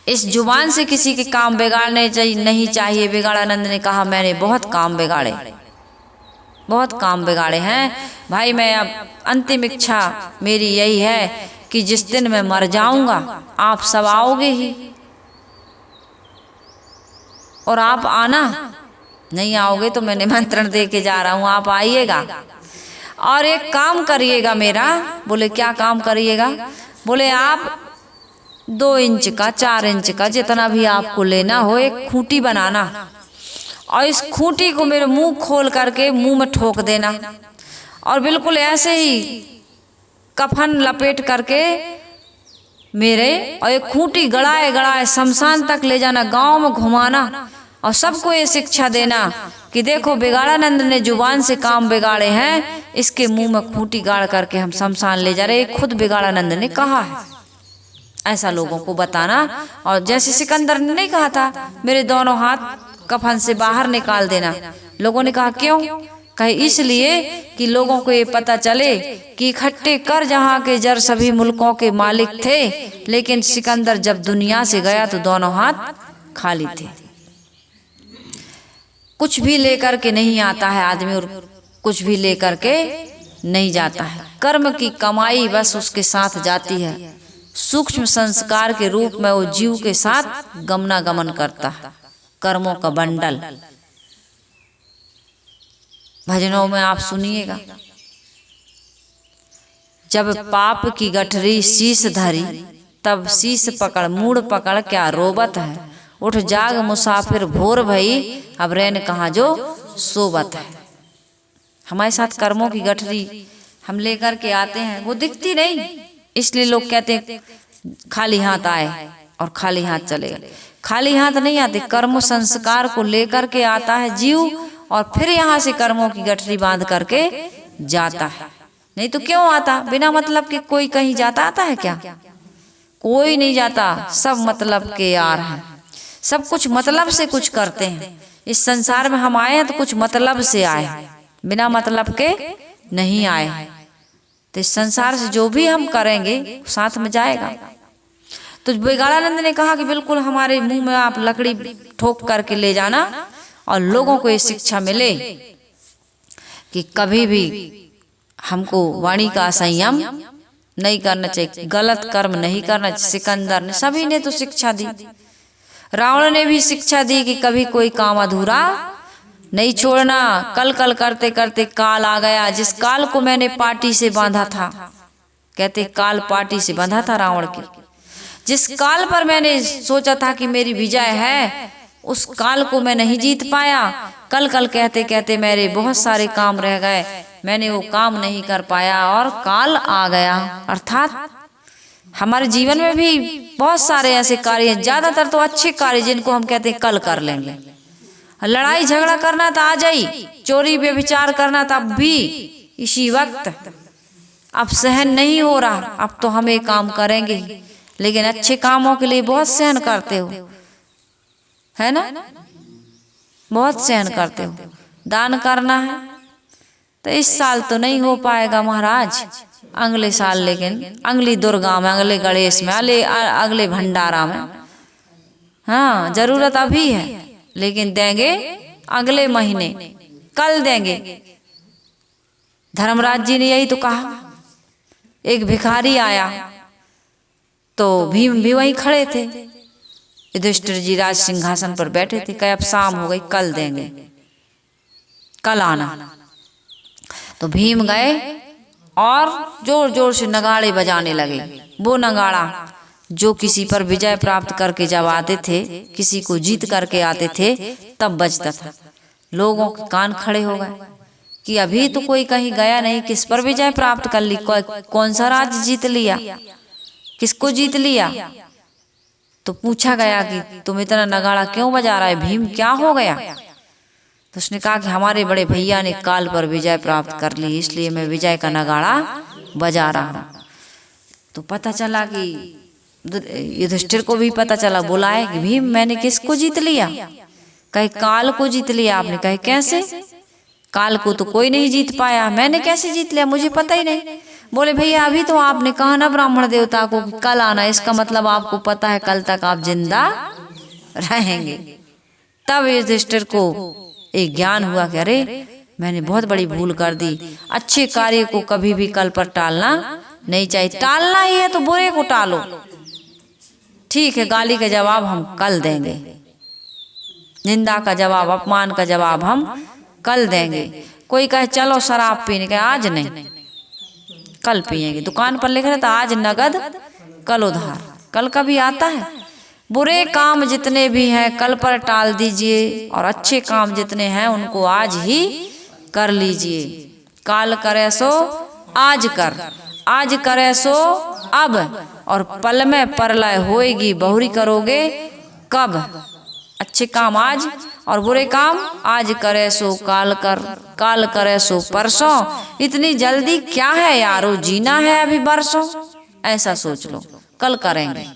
इस जुबान से किसी के काम बिगाड़ने नहीं चाहिए। बिगाड़ानंद ने कहा मैंने बहुत काम बिगाड़े, बहुत काम बिगाड़े हैं भाई। मैं अब अंतिम इच्छा मेरी यही है कि जिस दिन मैं मर जाऊंगा आप सब आओगे ही, और आप आना, नहीं आओगे तो मैं निमंत्रण दे के जा रहा हूं, आप आइएगा और एक काम करिएगा मेरा। बोले क्या काम करिएगा? बोले आप 2 इंच का 4 इंच का जितना भी आपको लेना हो एक खूंटी बनाना, और इस खूंटी को मेरे मुंह खोल करके मुंह में ठोक देना, और बिल्कुल ऐसे ही कफन लपेट करके मेरे, और एक खूंटी गड़ाए गड़ाए शमशान तक ले जाना, गांव में घुमाना, और सबको ये शिक्षा देना कि देखो बिगाड़ानंद ने जुबान से काम बिगाड़े हैं, इसके मुंह में खूंटी गाड़ करके हम शमशान ले जा रहे, खुद बिगाड़ानंद ने कहा है। ऐसा लोगों को बताना। और जैसे सिकंदर ने नहीं कहा था मेरे दोनों हाथ कफन से बाहर निकाल देना, लोगों ने कहा क्यों? कहे इसलिए कि लोगों को ये पता चले कि इकट्ठे कर जहां के जर सभी मुल्कों के मालिक थे, लेकिन सिकंदर जब दुनिया से गया तो दोनों हाथ खाली थे। कुछ भी लेकर के नहीं आता है आदमी, और कुछ भी लेकर के नहीं जाता है। कर्म की कमाई बस उसके साथ जाती है, सूक्ष्म संस्कार के रूप में वो जीव के साथ गमनागमन करता है, कर्मों का बंडल। भजनों में आप सुनिएगा, जब पाप की गठरी शीश धरी तब शीश पकड़ मूड पकड़ क्या रोबत है, उठ जाग मुसाफिर भोर भई अब रैन कहाँ जो सोबत है। हमारे साथ कर्मों की गठरी हम लेकर के आते हैं, वो दिखती नहीं, इसलिए लोग कहते हैं खाली हाथ आए और खाली हाथ चले गए। खाली हाथ नहीं आते, कर्म संस्कार को लेकर के आता है जीव और फिर यहाँ से कर्मों की गठरी बांध करके जाता है। नहीं तो क्यों आता? बिना मतलब के कोई कहीं जाता आता है क्या? कोई नहीं जाता, सब मतलब के यार हैं, सब कुछ मतलब से कुछ करते हैं। इस संसार में हम आए हैं तो कुछ मतलब से आए, बिना मतलब के नहीं आए। तो इस संसार से जो भी हम करेंगे साथ में जाएगा। तो बिगाड़ानंद ने कहा कि बिल्कुल हमारे मुंह में आप लकड़ी ठोक करके ले जाना और लोगों को ये शिक्षा मिले कि कभी भी हमको वाणी का संयम नहीं करना चाहिए, गलत कर्म नहीं करना चाहिए। सिकंदर ने, सभी ने तो शिक्षा दी। रावण ने भी शिक्षा दी कि कभी कोई काम अधूरा नहीं छोड़ना। कल कल करते करते काल आ गया, जिस काल को मैंने पाटी से बांधा था, कहते काल पाटी से बांधा था रावण के। जिस काल पर मैंने सोचा था कि मेरी विजय है, उस काल को मैं नहीं जीत पाया। कल कल कहते कहते मेरे बहुत सारे काम रह गए, मैंने वो काम नहीं कर पाया और काल आ गया। अर्थात हमारे जीवन में भी बहुत सारे ऐसे कार्य हैं, ज्यादातर तो अच्छे कार्य जिनको हम कहते हैं कल कर लेंगे। लड़ाई झगड़ा करना था आज ही, चोरी व्यभिचार करना था अब भी इसी वक्त। अब सहन नहीं हो रहा, अब तो हम ये काम करेंगे। लेकिन अच्छे कामों के लिए बहुत सहन करते हो, है ना, बहुत सहन करते हो। दान करना है तो इस साल तो नहीं हो पाएगा महाराज, अगले साल, लेकिन अगली दुर्गा में, अगले गणेश में, अगले भंडारा में। हाँ, जरूरत अभी है लेकिन देंगे अगले महीने, कल देंगे। धर्मराज जी ने यही तो कहा। एक भिखारी आया तो भीम भी वहीं खड़े थे, युधिष्ठिर जी राज सिंहासन पर बैठे थे। कहे अब शाम हो गई, कल देंगे, कल आना। तो भीम गए और जोर जोर से नगाड़े बजाने लगे। वो नगाड़ा जो किसी पर विजय प्राप्त करके जब आते थे, किसी को जीत करके आते थे, तब बजता था। लोगों के कान खड़े हो गए कि अभी तो कोई कहीं गया नहीं, किस पर विजय प्राप्त कर ली, कौन सा राज्य जीत लिया, किसको जीत लिया। तो पूछा गया कि तुम इतना नगाड़ा क्यों बजा रहा है भीम, क्या हो गया? तो उसने कहा कि हमारे बड़े भैया ने काल पर विजय प्राप्त कर ली, इसलिए मैं विजय का नगाड़ा बजा रहा हूँ। तो पता चला कि युधिष्ठिर को भी पता चला, बोला है कि भीम मैंने किसको जीत लिया? कहे काल को जीत लिया आपने। कहे कैसे? काल को तो कोई नहीं जीत पाया, मैंने कैसे जीत लिया, मुझे पता ही नहीं। बोले भैया अभी तो आपने कहा ना ब्राह्मण देवता को कि कल आना, इसका मतलब आपको पता है कल तक आप जिंदा रहेंगे। तब युधिष्ठिर को एक ज्ञान हुआ कि अरे मैंने बहुत बड़ी भूल कर दी। अच्छे कार्य को कभी भी कल पर टालना नहीं चाहिए। टालना ही है तो बुरे को टालो। ठीक है, गाली का जवाब हम कल देंगे, निंदा का जवाब, अपमान का जवाब हम कल देंगे। कोई कहे चलो शराब पीने, के आज नहीं, कल पिएंगे। दुकान पर लिख रहे था आज नगद कल उधार, कल कभी आता है। बुरे काम जितने भी हैं कल पर टाल दीजिए और अच्छे काम जितने हैं उनको आज ही कर लीजिए। काल करे सो आज कर, आज करे सो अब, और पल में परलय होएगी, बहुरी करोगे कब। अच्छे काम आज और बुरे काम आज करे सो काल कर, काल करे सो परसों। इतनी जल्दी क्या है यारो, जीना है अभी बरसों। ऐसा सोच लो, कल करेंगे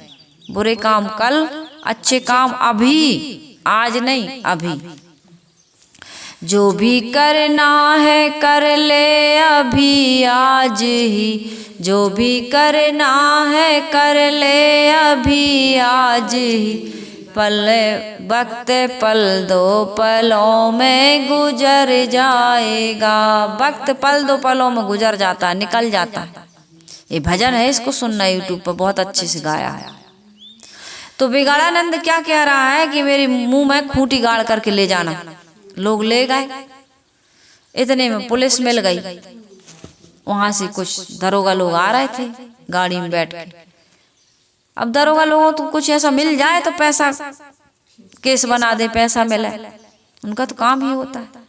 बुरे काम कल, अच्छे काम अभी, आज नहीं अभी। जो भी करना है कर ले अभी आज ही, जो भी करना है कर ले अभी आज ही। पल वक्त पल दो पलों में गुजर जाएगा। वक्त पल दो पलों में गुजर जाता है, निकल जाता है। ये भजन है, इसको सुनना यूट्यूब पर, बहुत अच्छे से गाया है। तो बिगाड़ानंद क्या कह रहा है कि मेरे मुंह में खूंटी गाड़ करके ले जाना। लोग ले गए, इतने में पुलिस मिल गई। वहां से कुछ दरोगा लोग आ रहे थे गाड़ी में बैठ के। अब दरोगा लोगों तो कुछ ऐसा मिल जाए तो पैसा केस बना दे, पैसा मिले, उनका तो काम ही होता है।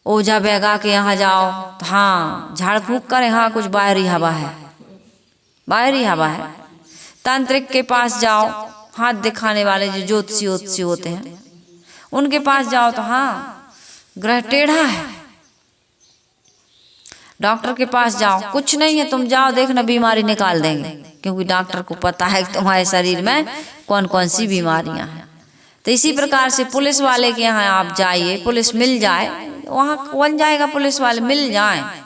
ओझा बेगा के यहाँ जाओ तो हाँ झाड़ फूक करे, हाँ कुछ बाहरी हवा है, बाहरी हवा है। तांत्रिक के पास जाओ, हाथ दिखाने वाले जो ज्योतिषी होते हैं, उनके पास जाओ तो हाँ ग्रह टेढ़ा है। डॉक्टर के पास जाओ, कुछ नहीं है, तुम जाओ देखना बीमारी निकाल देंगे, क्योंकि डॉक्टर को पता है कि तुम्हारे शरीर में कौन कौन सी बीमारियां हैं। तो इसी प्रकार से पुलिस वाले के यहाँ आप जाइए, पुलिस मिल जाए, वहाँ कौन जाएगा, पुलिस वाले मिल जाए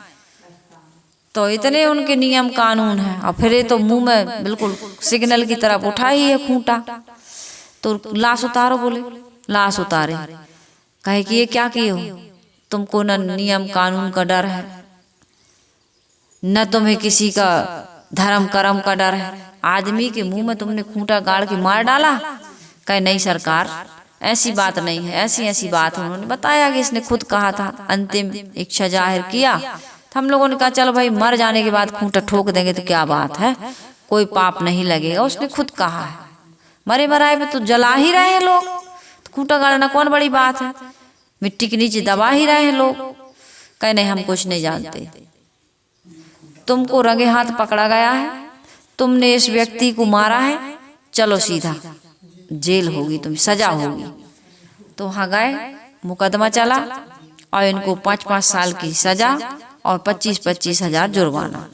तो इतने उनके नियम कानून हैं। और फिर ये तो मुंह में बिल्कुल सिग्नल की तरफ उठा ही है खूंटा, तो लाश उतारो, बोले लाश उतारे, कहे कि ये क्या किए हो, तुमको न नियम कानून का डर है, न तुम्हें किसी का धर्म कर्म का डर है, आदमी के मुंह में तुमने खूंटा गाड़ के मार डाला। कहे नहीं सरकार, ऐसी बात नहीं है, ऐसी ऐसी बात है। उन्होंने बताया कि इसने खुद कहा था, अंतिम इच्छा जाहिर किया। तो हम लोगों ने कहा चलो भाई, मर जाने के बाद खूंटा ठोक देंगे तो क्या बात है, कोई पाप नहीं लगेगा, उसने खुद कहा है। मरे मराए पे तो जला ही रहे हैं लोग, तो खूंटा गाड़ना कौन बड़ी बात है, मिट्टी के नीचे दबा ही रहे हैं लोग। कहे नहीं हम कुछ नहीं जानते, तुमको रंगे हाथ पकड़ा गया है, तुमने इस व्यक्ति को मारा है, चलो सीधा जेल होगी, तुम सजा होगी। तो वहाँ गए, मुकदमा चला और इनको 5-5 साल की सजा और 25-25 हजार जुर्माना।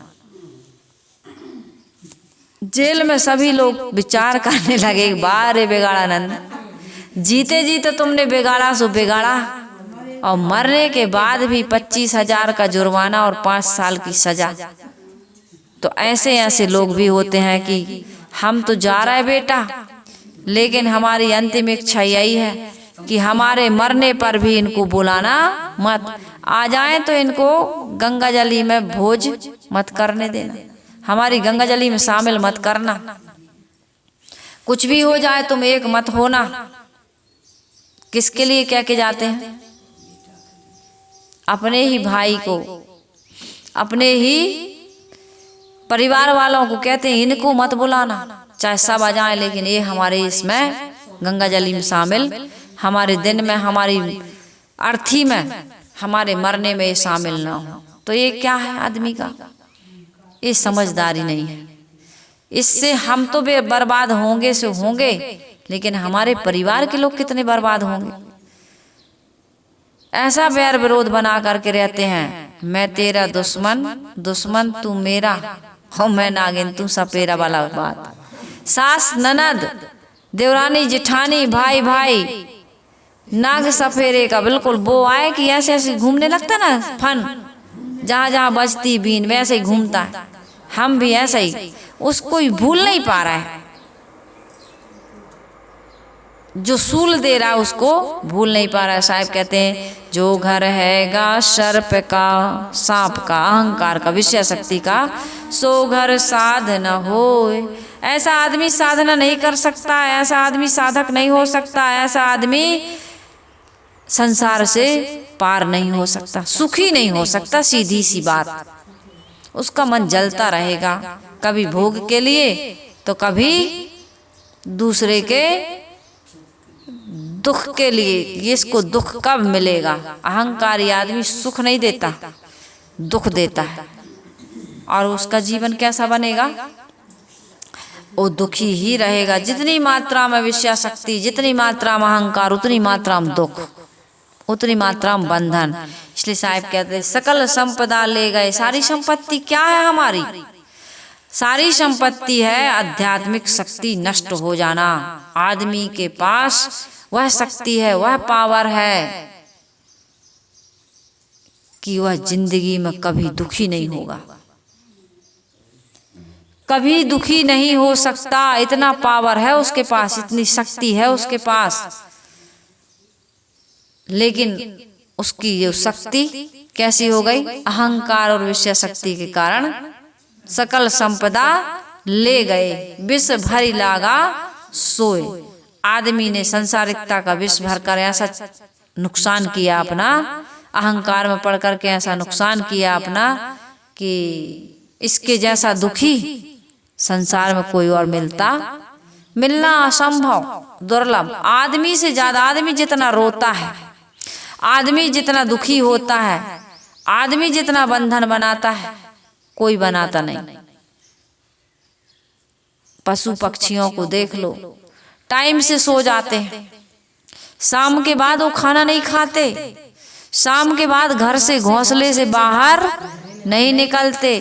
जेल में सभी लोग विचार करने लगे, बारे बिगाड़ानंद, जीते जीते तुमने बिगाड़ा सो बिगाड़ा, और मरने के बाद भी 25 हजार का जुर्माना और 5 साल की सजा। तो ऐसे ऐसे लोग भी होते हैं कि हम तो जा रहे बेटा, लेकिन हमारी अंतिम इच्छा यही है कि हमारे मरने पर भी इनको बुलाना मत, आ जाए तो इनको गंगा जली में भोज मत करने देना, हमारी गंगा जली में शामिल मत करना, कुछ भी हो जाए तुम एक मत होना। किसके लिए कह के जाते हैं, अपने ही भाई को, अपने ही परिवार वालों को कहते हैं इनको मत बुलाना, चाहे सब आ जाए, लेकिन ये हमारे इसमें गंगा जली में शामिल, हमारे दिन में, हमारी अर्थी में, हमारे मरने में ये शामिल ना हो। तो ये क्या है आदमी का, ये समझदारी नहीं है। इससे हम तो बर्बाद होंगे से होंगे, लेकिन हमारे परिवार के लोग कितने बर्बाद होंगे। ऐसा बैर विरोध बना करके रहते हैं, मैं तेरा दुश्मन, दुश्मन तू मेरा, हो मैं नागिन तू सपेरा वाला बात। सास ननद, देवरानी जेठानी, भाई भाई, नाग सफेरे का बिल्कुल वो आए कि ऐसे ऐसे घूमने लगता ना फन, जहाँ जहाँ बजती बीन वैसे ही घूमता है। हम भी ऐसा ही, उसको ही भूल नहीं पा रहा है, जो सूल दे रहा है उसको भूल नहीं पा रहा है। साहब कहते हैं जो घर हैगा सर्प का, सांप का, अहंकार का, विषय शक्ति का, सो घर साधन होए। ऐसा आदमी साधना नहीं कर सकता, ऐसा आदमी साधक नहीं हो सकता, ऐसा आदमी संसार से पार नहीं हो सकता, सुखी नहीं हो सकता। सीधी सी बात, उसका मन जलता रहेगा, कभी भोग के लिए तो कभी दूसरे के दुख के लिए। इसको दुख कब मिलेगा, अहंकारी आदमी सुख नहीं देता, दुख देता है, और उसका जीवन कैसा बनेगा, वो दुखी ही रहेगा। जितनी मात्रा में विषय शक्ति, जितनी मात्रा में अहंकार, उतनी मात्रा में दुख, उतनी मात्रा में बंधन। इसलिए साहब कहते हैं सकल संपदा ले गए। सारी संपत्ति क्या है हमारी, सारी संपत्ति है आध्यात्मिक शक्ति नष्ट हो जाना। आदमी के पास वह शक्ति है, वह पावर है कि वह जिंदगी में कभी दुखी नहीं होगा, कभी दुखी नहीं हो सकता। इतना पावर है उसके पास, इतनी शक्ति है उसके पास, लेकिन उसकी ये शक्ति कैसी हो गई, अहंकार और विषय शक्ति के कारण सकल संपदा ले गए, विष भरी लागा सोए। आदमी ने संसारिकता का विष भर कर ऐसा नुकसान किया अपना, अहंकार में पड़ करके ऐसा नुकसान किया अपना कि इसके जैसा दुखी संसार में कोई और मिलना असंभव, दुर्लभ। आदमी से ज्यादा, आदमी जितना रोता है, आदमी जितना दुखी होता है, आदमी जितना बंधन बनाता है, कोई बनाता नहीं। पशु पक्षियों को देख लो, टाइम से सो जाते हैं, शाम के बाद वो खाना नहीं खाते, शाम के बाद घर से घोंसले से बाहर नहीं निकलते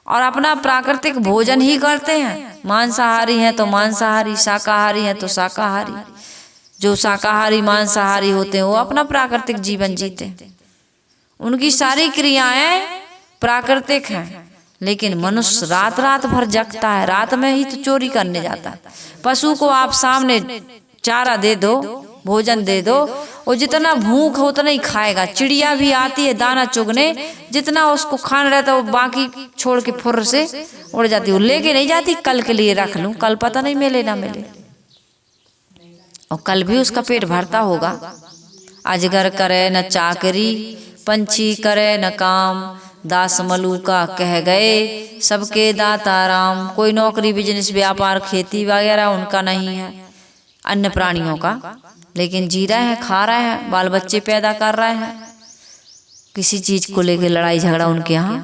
और अपना प्राकृतिक भोजन ही करते हैं। मांसाहारी हैं तो मांसाहारी, शाकाहारी हैं तो शाकाहारी। जो शाकाहारी मांसाहारी होते हैं वो अपना प्राकृतिक जीवन जीते हैं, उनकी सारी क्रियाएं प्राकृतिक हैं। लेकिन मनुष्य रात रात भर जगता है, रात में ही तो चोरी करने जाता है। पशु को आप सामने चारा दे दो, भोजन दे दो, वो जितना भूख हो उतना ही खाएगा। चिड़िया भी आती है दाना चुगने, जितना उसको खाना रहता है वो बाकी छोड़ के फुर्र से उड़ जाती है। वो लेके नहीं जाती कल के लिए रख लूं, कल पता नहीं मिले ना मिले, और कल भी उसका पेट भरता होगा। अजगर करे न चाकरी, पंछी करे न काम, दास मलूका कह गए सबके दाता राम। कोई नौकरी बिजनेस व्यापार खेती वगैरह उनका नहीं है, अन्य प्राणियों का, लेकिन जी रहे हैं, खा रहे हैं, बाल बच्चे पैदा कर रहे हैं। किसी चीज को लेके लड़ाई झगड़ा उनके यहाँ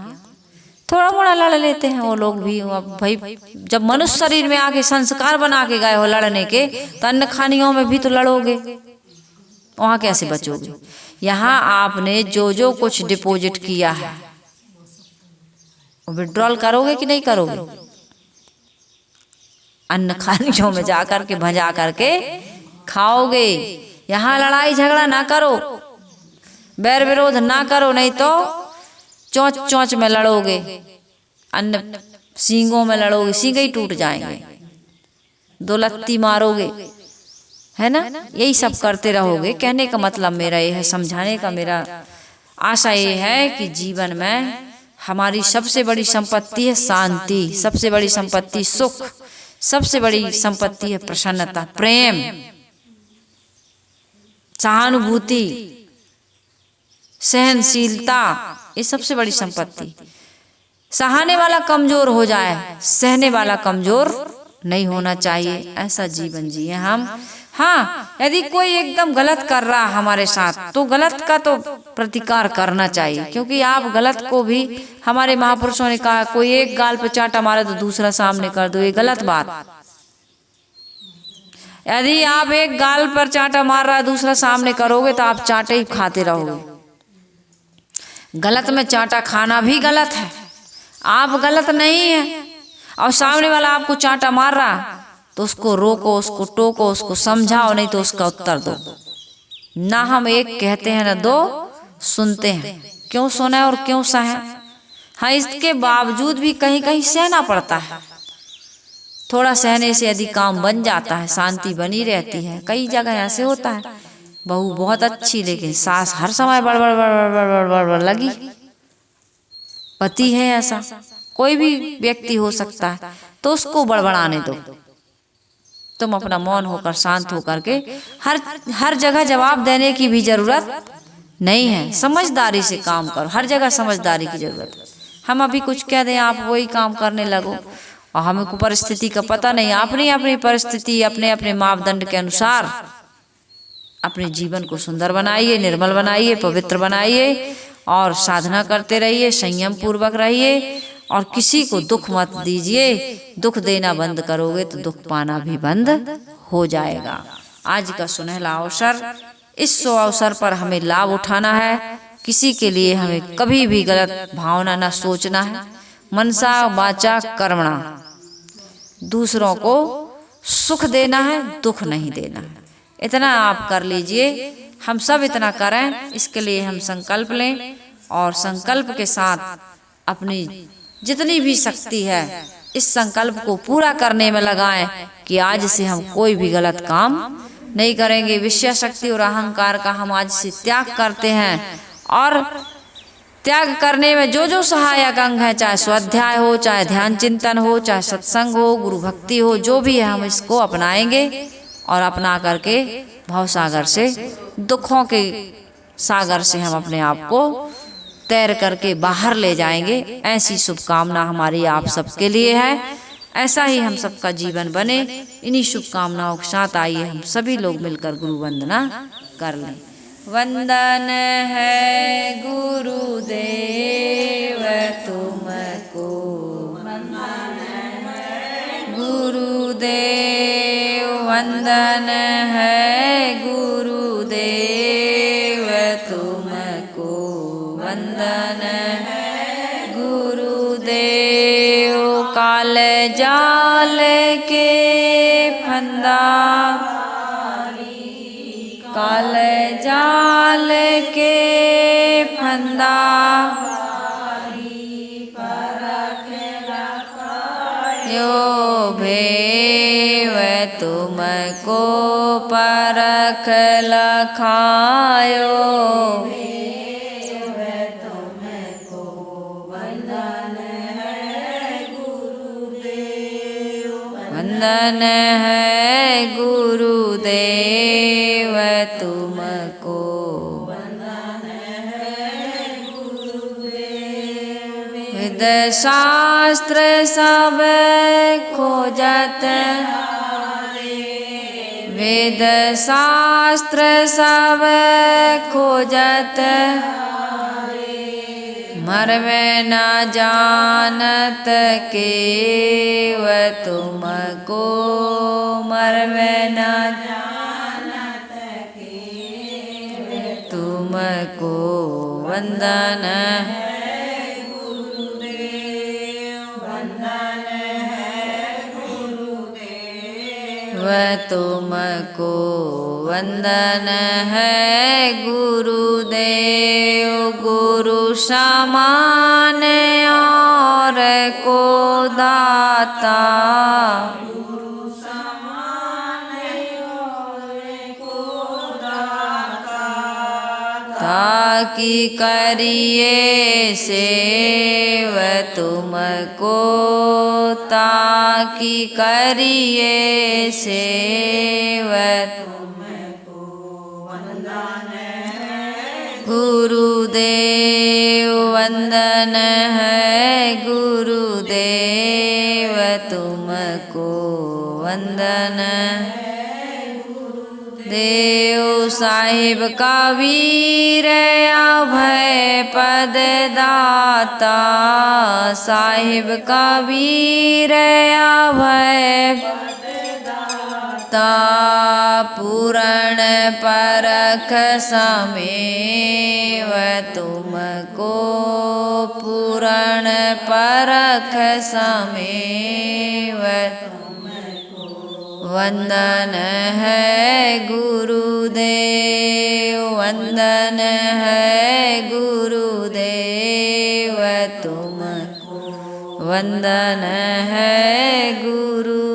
थोड़ा मोड़ा लड़ लेते हैं वो लोग भी। अब भाई जब मनुष्य शरीर में आके संस्कार बना के गए हो लड़ने के, तो अन्य खानियों में भी तो लड़ोगे, वहां कैसे बचोगे। यहाँ आपने जो जो कुछ डिपॉजिट किया है वो विड्रॉल करोगे कि नहीं करोगे। अन्न खानियों में जाकर के भजा करके खाओगे। यहाँ लड़ाई झगड़ा ना करो, बैर विरोध ना करो, नहीं तो चोंच चोंच में लड़ोगे, अन्न सींगों में लड़ोगे, सींगे ही टूट जाएंगे, दो लत्ती मारोगे, है ना। यही सब करते रहोगे। कहने का मतलब मेरा ये है, समझाने का मेरा आशा ये है कि जीवन में हमारी सबसे बड़ी संपत्ति है शांति, सबसे बड़ी संपत्ति सुख, सबसे बड़ी संपत्ति है प्रसन्नता, प्रेम, सहानुभूति, सहनशीलता, ये सबसे बड़ी संपत्ति। सहाने वाला कमजोर हो जाए, सहने वाला कमजोर नहीं होना चाहिए। ऐसा जीवन जिए हम। हाँ, यदि कोई एकदम गलत कर रहा हमारे साथ तो गलत का तो प्रतिकार करना चाहिए, क्योंकि आप गलत को भी, हमारे महापुरुषों ने कहा, कोई एक गाल पे चांटा मारे तो दूसरा सामने कर दो, ये गलत बात। यदि आप एक गाल पर चांटा मार रहा है दूसरा सामने करोगे तो आप चांटे ही खाते रहोगे। गलत में चांटा खाना भी गलत है, आप गलत नहीं है, और सामने वाला आपको चांटा मार रहा तो उसको रोको, उसको टोको, उसको समझाओ, नहीं तो उसका उत्तर दो। ना हम एक कहते हैं ना दो सुनते हैं। क्यों सुने और क्यों सहे। हाँ, इसके बावजूद भी कहीं कहीं सहना पड़ता है। थोड़ा सहने से यदि काम बन जाता है, शांति बनी रहती है। कई जगह ऐसे होता है, बहू बहुत अच्छी लेकिन सास हर समय बड़बड़ बड़बड़ बड़बड़ बड़बड़ लगी। पति है ऐसा, कोई भी व्यक्ति हो सकता है, तो उसको बड़बड़ाने दो। तुम अपना मौन होकर शांत होकर के हर जगह जवाब देने की भी जरूरत नहीं है। समझदारी से काम करो, हर जगह समझदारी की जरूरत है। हम अभी कुछ कह दें आप वही काम करने लगो, और हमें को परिस्थिति का पता नहीं। अपनी अपनी परिस्थिति, अपने अपने मापदंड के अनुसार अपने जीवन को सुंदर बनाइए, निर्मल बनाइए, पवित्र बनाइए, और साधना करते रहिए, संयम पूर्वक रहिए, और किसी को दुख मत दीजिए। दुख देना बंद करोगे तो दुख पाना भी बंद हो जाएगा। आज का सुनहला अवसर, इस अवसर पर हमें लाभ उठाना है। किसी के लिए हमें कभी भी गलत भावना न सोचना है। मनसा वाचा कर्मणा, दूसरों को सुख देना है, दुख नहीं देना है। इतना आप कर लीजिए, हम सब इतना करें, इसके लिए हम संकल्प लें, और संकल्प के साथ अपनी जितनी भी शक्ति है इस संकल्प को पूरा करने में लगाएं कि आज से हम कोई भी गलत काम नहीं करेंगे। विषय शक्ति और अहंकार का हम आज से त्याग करते हैं, और त्याग करने में जो जो सहायक अंग है, चाहे स्वाध्याय हो, चाहे ध्यान चिंतन हो, चाहे सत्संग हो, गुरु भक्ति हो, जो भी है हम इसको अपनाएंगे, और अपना करके भव सागर से, दुखों के सागर से हम अपने आप को तैर करके बाहर ले जाएंगे। ऐसी शुभकामना हमारी आप सबके लिए है। ऐसा ही हम सबका जीवन बने। इन्हीं शुभकामनाओं के साथ आइए हम सभी लोग मिलकर गुरु वंदना कर लें। वंदन है गुरुदेव तुमको, गुरुदेव वंदन है गुरुदेव तुमको, वंदन है गुरुदेव। काल जाल के फंदा, काल जाल के फंदा, यो भेव तुमको परख लखायो, वंदन है गुरुदेव तुमको। वेद शास्त्र सब खोजत, वेद शास्त्र सब खोजत, मरवे न जानत केव तुमको, मरवे न जानत केव तुमको। वंदन है गुरुदेव, वंदन है गुरुदेव तुमको, वंदन है गुरुदेव। गुरु समान और को दाता, गुरु समान और को दाता, ताकि करिए सेव तुमको, ताकि करिए सेव तुमको। वंदन गुरुदेव, वंदन है गुरुदेव तुमको, वंदन देव। साहिब कबीर अभय पद दाता, साहिब कबीर अभय ता, पूरण परख समेव तुमको, पूरण परख समेव तुमको। वंदन है गुरुदेव, वंदन है गुरुदेव तुमको, वंदन है गुरु